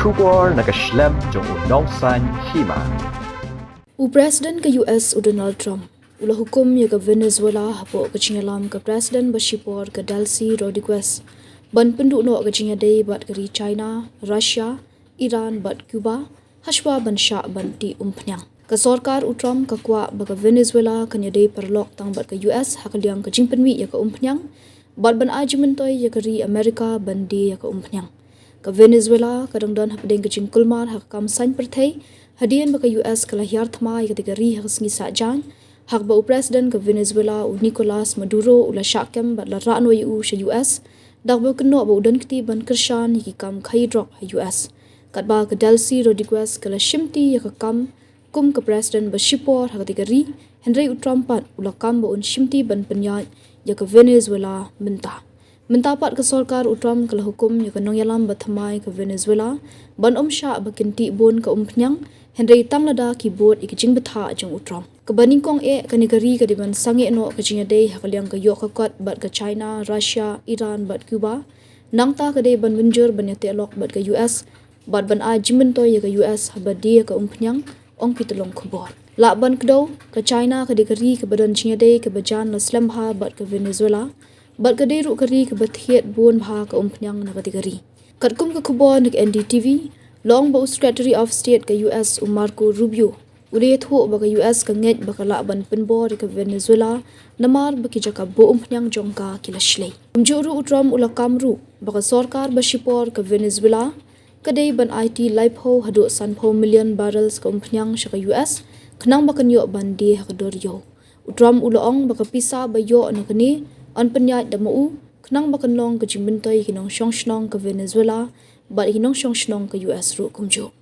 Cuba nakaslem jong unongsan Hima. Presiden ke US Donald Trump ulah hukum ya ke Venezuela hapo ke Jingïadei ke Presiden bersipor ke Delcy Rodriguez ban penduk no ke Jingïadei bat keri China, Russia, Iran bat Cuba, hashwa ban syak ban ti umpnyang. Ke sorkar Trump ke kuat ke Venezuela ke nyadei perlok tang bat ke US hakaliang ke jingpenwi ya ke umpnyang bat ban ajimentoy ya keri Amerika ban di ya ke umpnyang. Ke Venezuela kadang dan hapdeng ke jingkulmar hak kam san pertai hadian baka US ke lahir thma ya kategori hak sengi sajang hak ba presiden ke Venezuela Nicolas Maduro ula syakem bat la rano yu she US dak ba keno ba udan kti ban kershan hi kam khai drop US kat ba ke Delcy Rodriguez ke la shimti ya ke kam kum ke presiden ba shipor hak kategori Henry Trump pat ula kam ba un shimti ban penyat ya ke Venezuela Mentapat ke sorkar Trump ke hukum ya ke nongyalam bathamai ke Venezuela ban syak bakinti bon ke umpnyang Henry tang lada keyboard ikijing betha jeng Trump. Ke baningkong ke negeri ke diban sange no ke Jingïadei hakaliang ke yok kot bat ke China, Russia, Iran bat Cuba. Nangta ke de ban menjur ban yate lok bat ke US bat ban ajimentoy ya ke US habadi ke umpnyang ong pitolong khobor. Lak ban kedo ke China ke negeri ke badan Jingïadei ke bajan laslemha bat ke Venezuela. Bat ke deru keri ke bathiet buon bha ke umpnyang na kategori. Katkum ke khobor nek NDTV long ba Secretary of State ke US Marco Rubio uli thu ba ke US ke nget ba ke lak ban penbor ke Venezuela namar ba ki jaka bo umpnyang jongka kilashlei. Umjuru Trump ula kamru ba ke sorkar ba shipor ke Venezuela kadai ban IT laipo hadu sanpo million barrels ke umpnyang shaka US kenang ba kenyo ban di hakador yo. Trump ula ong ba ke pisa ba yo na kini an penyat da mau kenang ba kenlong ke jimbentoy kinong shong ke Venezuela bat kinong shong ke US ru kumjo.